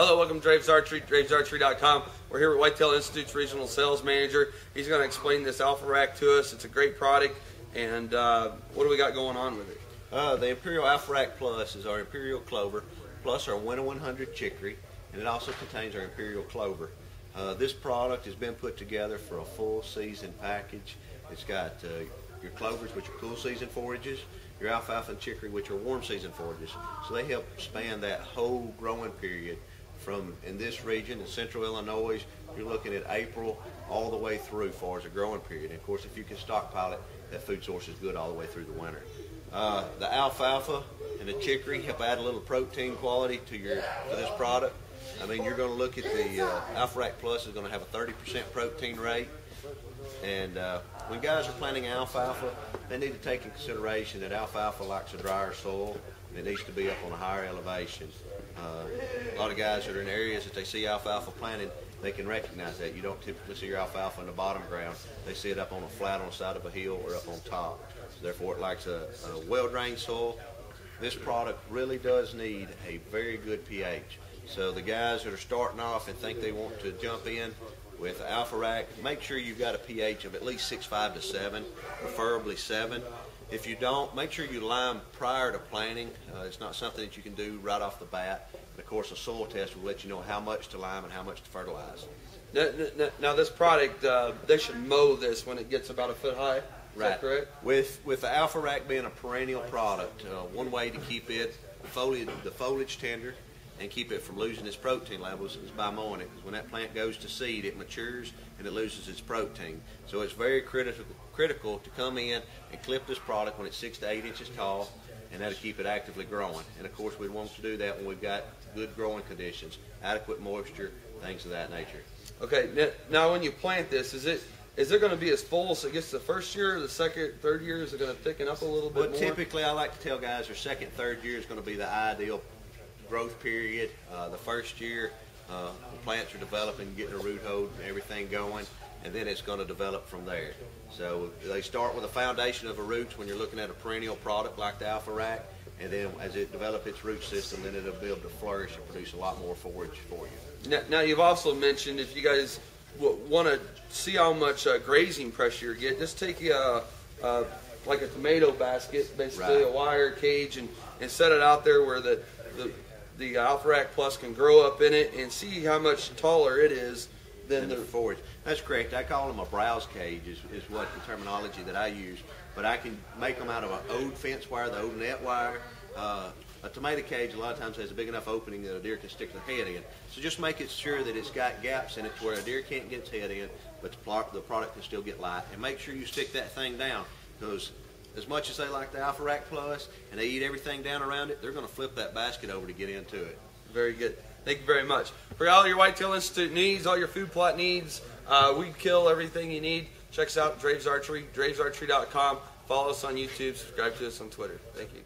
Hello, welcome to Draves Archery, dravesarchery.com. We're here with Whitetail Institute's Regional Sales Manager. He's going to explain this Alfa rack to us. It's a great product, and what do we got going on with it? The Imperial Alfa Rack Plus is our Imperial Clover, plus our Winter 100 Chicory, and it also contains our Imperial Clover. This product has been put together for a full season package. It's got your clovers, which are cool season forages, your alfalfa and chicory, which are warm season forages. So they help span that whole growing period from, in this region, in central Illinois, you're looking at April all the way through as far as a growing period. And of course, if you can stockpile it, that food source is good all the way through the winter. The alfalfa and the chicory help add a little protein quality to this product. I mean, you're going to look at the Alfa Rack Plus is going to have a 30% protein rate. And when guys are planting alfalfa, they need to take in consideration that alfalfa likes a drier soil and it needs to be up on a higher elevation. A lot of guys that are in areas that they see alfalfa planted, they can recognize that. You don't typically see your alfalfa in the bottom ground. They see it up on a flat on the side of a hill or up on top. So therefore, it likes a well-drained soil. This product really does need a very good pH. So the guys that are starting off and think they want to jump in with Alfa Rack, make sure you've got a pH of at least 6.5 to 7, preferably 7. If you don't, make sure you lime prior to planting. It's not something that you can do right off the bat. And of course, a soil test will let you know how much to lime and how much to fertilize. Now this product, they should mow this when it gets about a foot high. Is that correct? With the Alfa Rack being a perennial product, one way to keep it the foliage tender and keep it from losing its protein levels is by mowing it. Because when that plant goes to seed, it matures and it loses its protein. So it's very critical to come in and clip this product when it's 6 to 8 inches tall, and that'll keep it actively growing. And of course, we'd want to do that when we've got good growing conditions, adequate moisture, things of that nature. Okay, now when you plant this, is it going to be as full as it gets the first year, the second, third year? Is it going to thicken up a little bit more? Typically, I like to tell guys their second, third year is going to be the ideal growth period. The first year, the plants are developing, getting a root hold and everything going, and then it's going to develop from there. So they start with a foundation of the roots when you're looking at a perennial product like the Alfa Rack, and then as it develops its root system, then it'll be able to flourish and produce a lot more forage for you. Now you've also mentioned, if you guys want to see how much grazing pressure you get, just take like a tomato basket, basically a wire cage, and set it out there where the Alfa Rack Plus can grow up in it, and see how much taller it is than the forage. That's correct. I call them a browse cage is what the terminology that I use. But I can make them out of an old fence wire, the old net wire. A tomato cage a lot of times has a big enough opening that a deer can stick their head in. So just make it sure that it's got gaps in it to where a deer can't get its head in, but the product can still get light. And make sure you stick that thing down, because as much as they like the Alfa Rack Plus and they eat everything down around it, they're going to flip that basket over to get into it. Very good. Thank you very much. For all your Whitetail Institute needs, all your food plot needs, we kill everything you need. Check us out at Draves Archery, dravesarchery.com. Follow us on YouTube, subscribe to us on Twitter. Thank you.